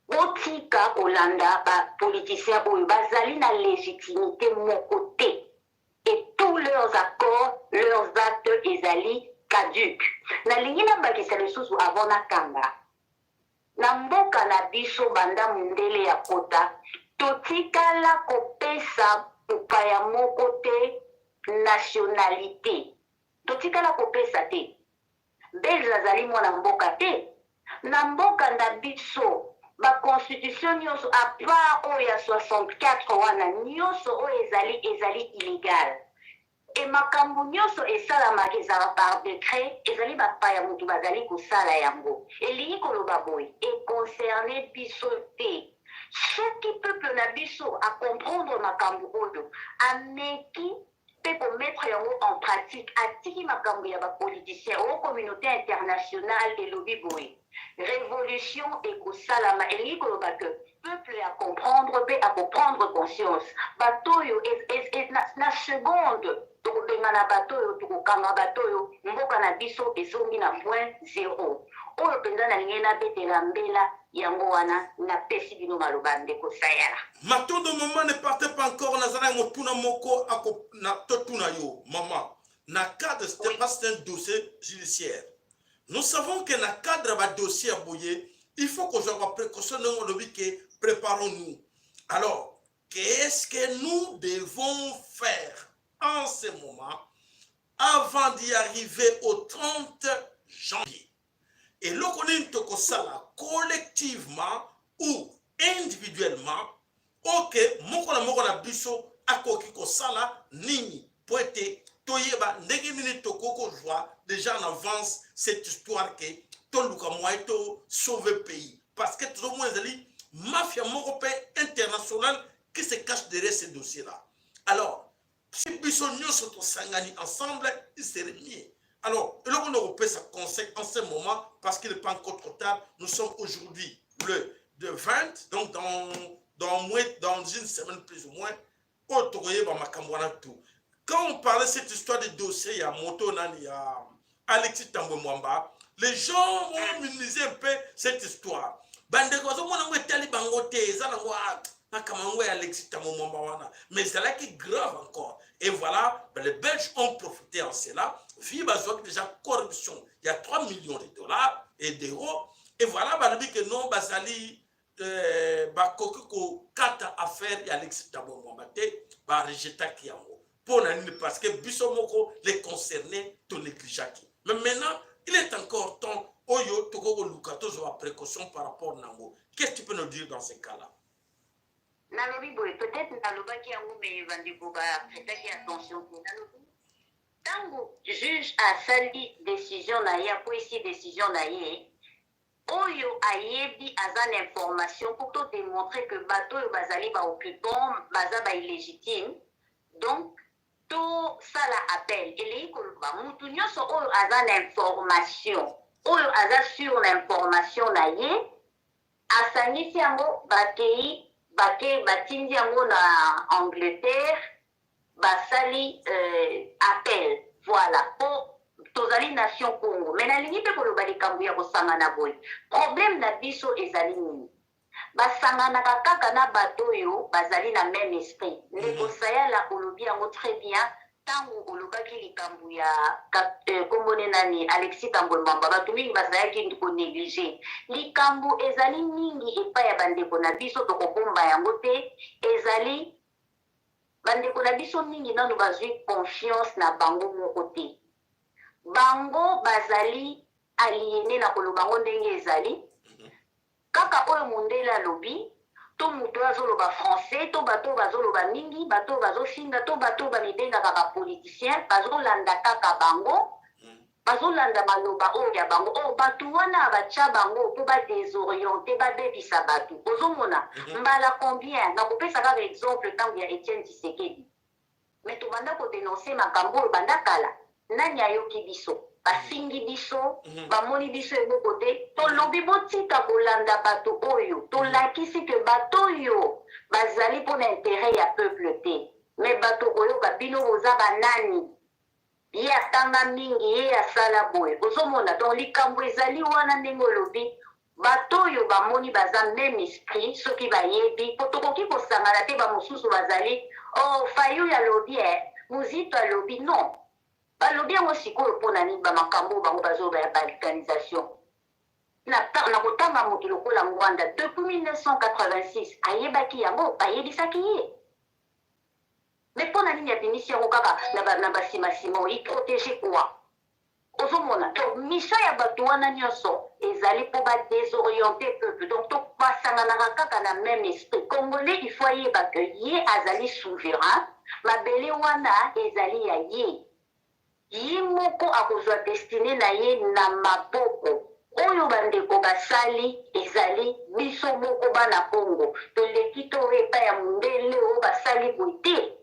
botika kolanda bapoliticien oyo bazali na légitimité moko te et tous leurs accords leurs actes ezali caduc nalingi nabakisa lisusu avant nakanga na mboka na biso banda mondele ya kota totikala kopesa upaya moko te nationalité totikala kopesa te belge azali mwana mboka te na mboka na biso baconstitution nyonso apart oyo ya 64 wana nyonso oyo ezali illégal e makambo nyonso esalamaka ezala par décret ezali bapaya motu bazali kosala yango elingi koloba boye econcerne biso te soki peuple na biso acomprendre makambo oyo ameki mpe komettre yango en pratique atiki makambo ya bapoliticien oyo communauté internationale elobi boye révolution ekosalama elingi koloba ke peuple ya comprendre mpe akoprendre conscience bato oyo na seconde tokobenga na bato oyo tokokanga bato oyo mboka na biso ezongi na point zéro oyo mpenza nalingi nabetela mbela yango wana napesi bino maloba ndeko sayala matondo mama ne partez pas encore nazala motuna moko na totuna yo maman na cadre c'était pas un dossier judiciaire nous savons que na cadre ba dossier aboyé il faut que j'aie précaution dans le que préparons-nous alors qu'est-ce que nous devons faire en ce moment avant d'y arriver au 30 janvier et le connaître ça collectivement ou individuellement ok moko na biso akoki ko sala nini poete toyeba ndenge nini tokoko joie déjà en avance cette histoire que toluka moito sauver pays parce que tout le monde dit mafia moko internationale qui se cache derrière ces dossiers là alors si biso nyonso to sangani ensemble il serait mieux Alors, le monde européen, ça conseille en ce moment, parce qu'il n'est pas encore trop tard, nous sommes aujourd'hui le 20, donc dans une semaine plus ou moins, quand on parlait de cette histoire de dossier, il y a Moto Nani, il y a Alexis Tambwe Mwamba, les gens vont minimiser un peu cette histoire. Mais c'est là qui est grave encore. Et voilà, les Belges ont profité en cela. Déjà corruption, il y a 3 millions de dollars et d'euros. Et voilà, que non, Basali, Bakoko, 4 affaires, il y a Alexis Tambwe Mwamba, rejeter qui parce que Bissomoko les concernés, tout négligé. Mais maintenant, il est encore temps, Oyo, Togo, Lukato, la précaution par rapport à Nango. Qu'est-ce que tu peux nous dire dans ces cas-là? Peut-être Nalobaki a mais Vandiko va prêter attention. Tango juge a sali décision naïe, pour ici décision naïe. Oyo ayebi azan information pour te démontrer que bateau yo bazali ba occupant, baza ba illégitime. Donc tout ça la appel. Et les koluba mutu nyonso oyo azan information, oyo aza sur l'information naïe, asangisi yango bakei batindi yango na Angleterre, basali appel. Voilà. Pour tozali nation Congo. Mais na lingi pe koloba likambo ya kosangana boy. Problème na biso ezali nini? Basangana kaka na bato yo bazali na même esprit. Ndeko sayala kolobi yango très bien. Tango kolobaki likambo ya kombone nani Alexis Tambwe Mwamba bato mingi bazalaki ndiko négligé. Likambo ezali mingi epai ya bandeko na biso tokokomba yango te. Ezali bandeko na biso mingi nanu bazwi confiance na bango moko te. Bango bazali aliéné na kolobango ndenge ezali. Kaka oyo mondela lobi, to muto azoloba français, to bato bazoloba mingi, bato bazofinga, to bato bamibenga kaka politicien, bazolanda kaka bango, bazolanda maloba oyo ya bango, oyo bato wana bacha bango po badésorienté, babebisa bato. Ozomona, mbala combien, nakopesa kaka exemple tango ya Etienne Tshisekedi. Mais to banda ko dénoncer makambo oyo banda kala. Nani ayoki biso basingi biso bamoni biso eboko te tolobi botika kolanda bato oyo tolakisi ke bato oyo bazali mpona intérêt ya peuple te mais bato koyoka bino boza banani ye atanga mingi ye asala boye ozomona donc likambo ezali wana ndenge olobi bato oyo bamoni baza même esprit soki bayebi po tokoki kosangana te bamosusu bazali oh fayu ya lobi muzito alobi non balobi yango sikoyo mpona nini bamakambo bango bazoba ya balkanisation na kotanga moto lokola Ngwanda depuis 1986 ayebaki yango bayebisaki ye mais mpona nini abimisi yango kaka na basimasima iprotege quoi ozomona donc mission ya bato wana nyonso ezali mpo badésorienté peuple donc basanganaka kaka na même esprit congolais il faut ayeba ke ye azali souverain mabele wana ezali ya ye ye moko akozwa destine na ye na maboko oyo bandeko basali ezali biso moko bana Congo toleki to epai ya mondele oyo basali boye te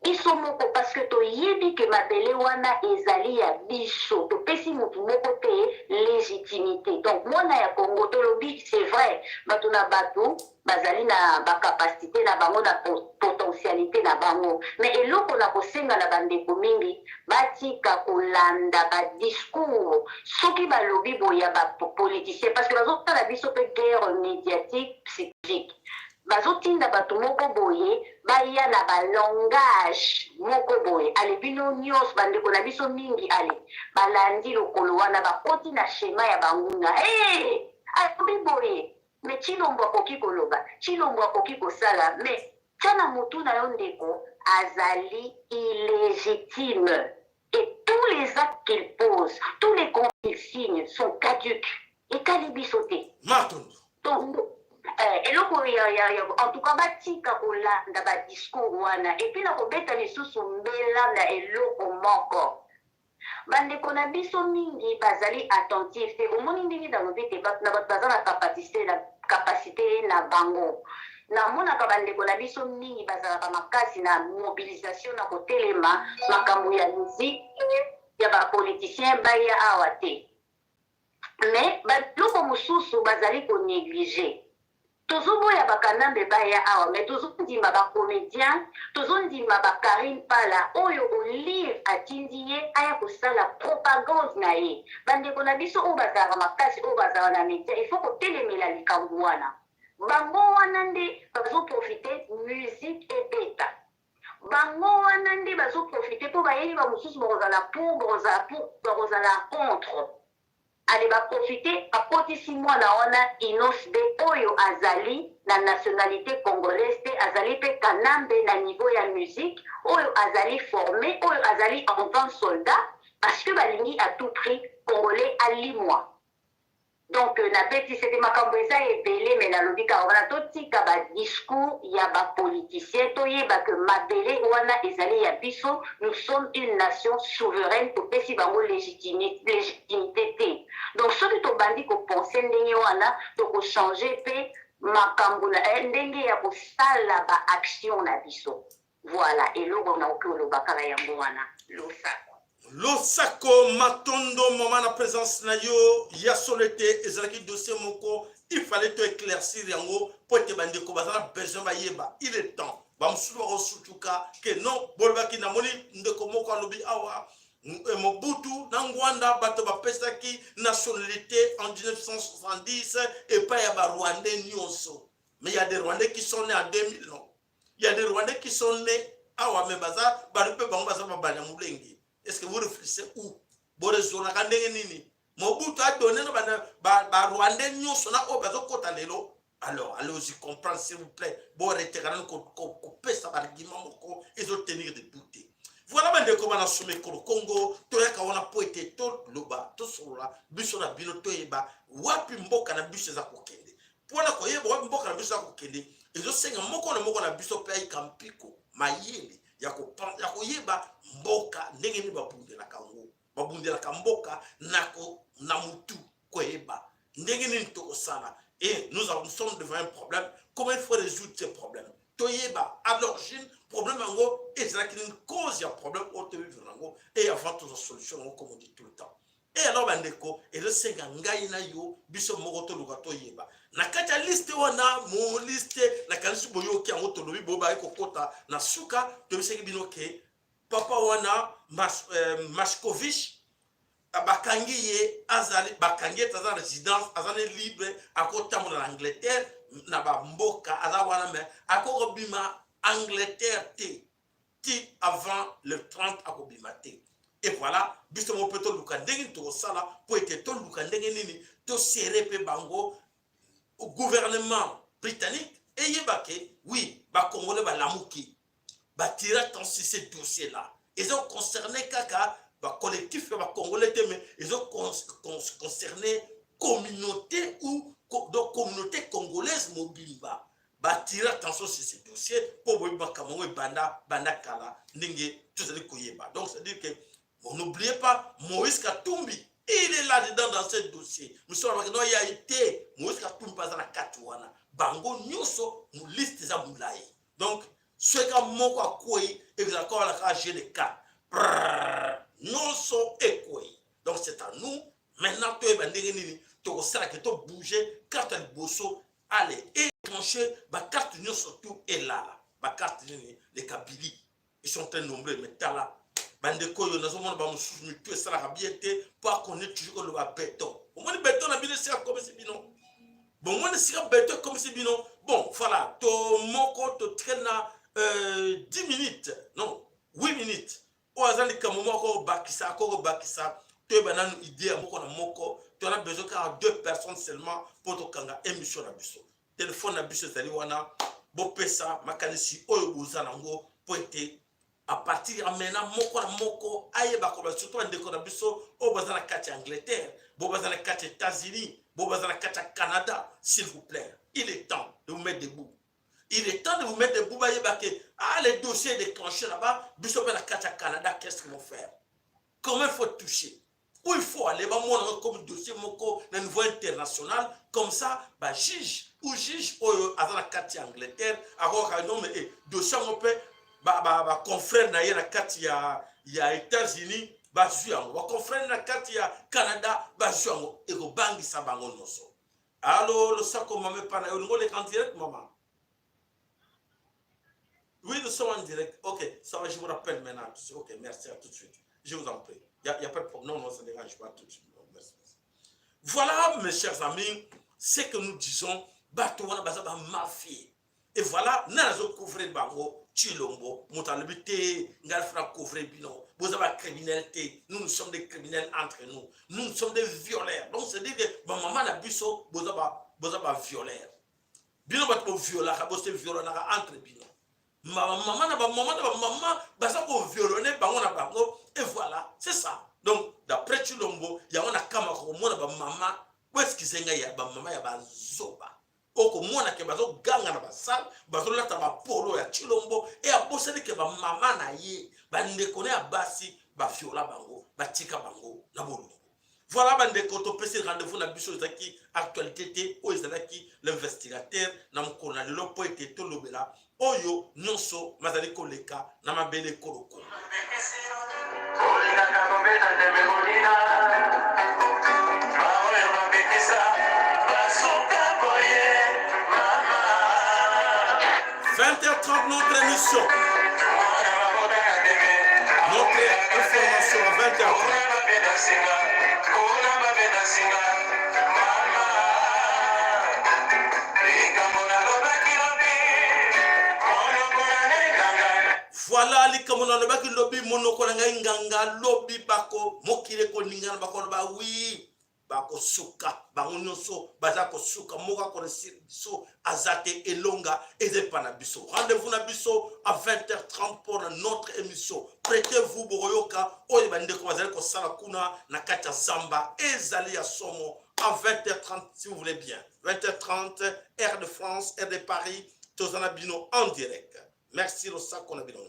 biso moko parce que toyebi ke mabele wana ezali ya biso topesi motu moko te légitimité donc mwana ya Congo tolobi c'est vrai bato na bato bazali na bakapasité na bango na potentialité na bango mais eloko na kosenga na bandeko mingi batika kolanda badiscours soki balobi boye ya bapoliticien parce que bazotala biso mpe guerre médiatique psychique bazotinda bato moko boye baya na balongage moko boye ale bino nyonso bandeko na biso mingi ale balandi lokolo wana bakoti na shema ya banguna alobi boye me Chilombo akoki koloba Chilombo akoki kosala me tiana motu na yo ndeko azali illégitime et tous les actes qu'il pose tous les comptes qu'il signe sont caducs ekali biso te donc eloko en tout cas batika kolanda badiscours wana epuis na kobeta lisusu mbela na eloko moko bandeko na biso mingi bazali attentif te omoni ndenge nalobi te bato na bato baza na capacité na bango namonaka bandeko na biso mingi bazalaka makasi na mobilisation na kotelema makambo ya muziki ya bapoliticien baya awa te. Mais biloko mosusu bazali konéglige. Tozoboya bakanambe baya awa, mais tozondima bacomédien, tozondima bakarine pala oyo olire atindi ye aya kosala propagande na ye. Bandeko na biso oyo bazalaka makasi oyo bazala na media, il faut kotelemela likambo wana. Bango wana nde bazoprofite musique ebeta. Bango wana nde bazoprofite mpo bayeli bamosusu bakozala pour, bakozala contre. Ale baprofite akotisi mwana wana Inosbe oyo azali na nationalité congolaise te, azali pe kanambe na niveau ya musique, oyo azali formé, oyo azali enfant soldat, parce que balingi à tout prix congolais alimwa. Donc na beti c'était makambo eza ebele, mais nalobi kaka wana totika badiscours ya bapoliticien toyeba ke mabele wana ezali ya biso. Nous sommes une nation souveraine, topesi bango légitimité te. Donc soki tobandi kopense ndenge wana tokochange mpe makambo na ndenge ya kosala baaction na biso. Voilà, eloko naoki oloba kaka yango wana losako. Losako matondo moment na présence na yo ya solete ezalaki dossier moko il fallait te éclaircir yango pour te bande ko bazana besoin ba yeba il est temps ba musuba ko sutuka que non bolbaki na moni ndeko moko alobi awa Mobutu na Ngwanda bato ba pesaki nationalité en 1970 et pas ya ba Rwandais nyonso, mais il y a des Rwandais qui sont nés en 2000 non, il y a des Rwandais qui sont nés awa me baza ba rupe bango baza ba banya mulengi. Est-ce que vous réfléchissez où? Borezona kandenge nini? Mobutu a donné ba Rwandais nyonso na o bazo kota lelo. Alors, allez-y comprendre s'il vous plaît. Bon, retirez ko pesa argument moko ezo tenir de douter. Voilà bande ko bana somme ko Congo, to yaka wana poete to loba, to sola, biso na bino to yeba, wapi mboka na biso za kokende. Pona ko yeba wapi mboka na biso za kokende, ezo senga moko na biso pe ay kampiko, mayele. Ya koyeba mboka ndenge ni babundelaka ngo babundelaka mboka na mutu koyeba ndenge ni tokosala. Et nous sommes devant un problème. Comment il faut résoudre ce problème? Toyeba à l'origine problème ngo ezalaki une cause ya problème autour ngo et avant toute solution comme on dit tout le temps. Et alors bandeko ezosenga ngai na yo biso moko to luka toyeba na kati ya liste wana mo liste na kanisi boyoki yango tolobi boba ekokota na suka tobiseki bino ke papa wana Mashkovich bakangi ye azali bakangi taza résidence azali libre akotambola na Angleterre na ba mboka aza wana me akobima Angleterre ti avant le 30 akobima te. Et voilà, biso mo peto luka ndenge to sala pour être to luka ndenge nini to serrer pe bango au gouvernement britannique et yebake oui ba congolais ba lamuki ba tirer attention sur ces dossiers là. Ils ont concerné kaka ba collectif ba congolais mais ils ont concerné communauté ou donc communauté congolaise mobile ba tirer attention sur ces dossiers pour boyeba kamongo banda kala ndenge tout ça koyeba. Donc c'est dire que n'oubliez pas, Moïse Katumbi, il est là-dedans dans ce dossier. Nous sommes là, il a été, Moïse Katumbi pas dans la Katouana. Bango Nyoso, nous liste des amoulaï. Donc, ce qui a moko à quoi, exactement la cage de cas. Nyoso et quoi. Donc, c'est à nous, maintenant, tu es bandé, tu as que tu bouger, carte de bosso, allez, et trancher, ma carte Nyoso tout est là. Ma carte, les Kabylie, ils sont très nombreux, mais t'as là. Bande koyo na zomona ba mususu tu sala kabiete pour connaître toujours le béton. Au moins béton na bino c'est comme c'est bino. Bon moi c'est béton comme c'est bino. Bon voilà, to moko to traîna 10 minutes. Non, 8 minutes. O azali ka moko bakisa ko bakisa to banana idée moko na moko, tu as besoin de 2 personnes seulement pour to kanga émission na biso. Téléphone na biso zali wana bo pesa makanisi oyo bozana ngo pour être à partir de maintenant moko ayeba ko surtout ndeko na biso o bazana kati Angleterre bo bazana kati États-Unis bo bazana kati Canada s'il vous plaît il est temps de vous mettre debout. Il est temps de vous mettre debout bayeba que les dossiers déclenchés là-bas biso na kati Canada qu'est-ce qu'ils vont faire, comment il faut toucher, où il faut aller ba mona comme dossier moko na niveau international comme ça ba juge ou juge o azana kati Angleterre a non mais dossier on peut ba confrère na ye na kati ya États-Unis bazwi yango baconfrère na kati ya Canada bazwi yango ekobangisa bango nyonso. Allo losako mame pana olingo le en direct maman. Oui, nous sommes en direct. Ok, ça va, je vous rappelle maintenant. Ok, merci, à tout de suite. Je vous en prie. Il n'y a pas de problème. Non, non, ça ne dérange pas tout de suite. Non, merci. Voilà, mes chers amis, ce que nous disons, Batouana Bazaba mafie. Et voilà, nous avons couvert Bango, Chilombo, Montalubité, Ngalfra couvert Bino, Bozaba criminalité. Nous sommes des criminels entre nous. Nous sommes des violeurs. Donc, c'est dire que maman n'a biso, Bozaba violeur. Bino Batbo violeur, Bozaba violeur entre Bino. Maman, baza ko violonner bango na bango et voilà, c'est ça. Donc d'après Chilombo, il y a on a kama ko mona ba maman, où est-ce qu'ils senga ya ba maman ya ba zoba. Oko mona ke bazo ganga na ba sal, bazo lata ba polo ya Chilombo et a bossé ke ba maman na ye, ba ndeko na basi ba viola bango, ba tika bango na bolo. Voilà, bandeko to pesi rendez-vous na biso ezaki actualité o ezalaki l'investigateur na mkona lelo po ete to lobela oyo nyonso mazali koleka na mabele koloko. Notre émission, notre information à 20h30. Voilà les kamona le baki lobby monoko na ngai nganga lobby bako mokile ko ningana bako ba oui bako suka bango nyonso bazako suka moka ko so azate elonga ezepa na biso. Rendez-vous na biso à 20h30 pour notre émission. Prêtez-vous boroyoka oye bande ko bazali ko sala kuna na kata zamba ezali ya somo à 20h30 si vous voulez bien. 20h30 heure de France, heure de Paris, Tozana Bino en direct. Merci Rosa Konabino.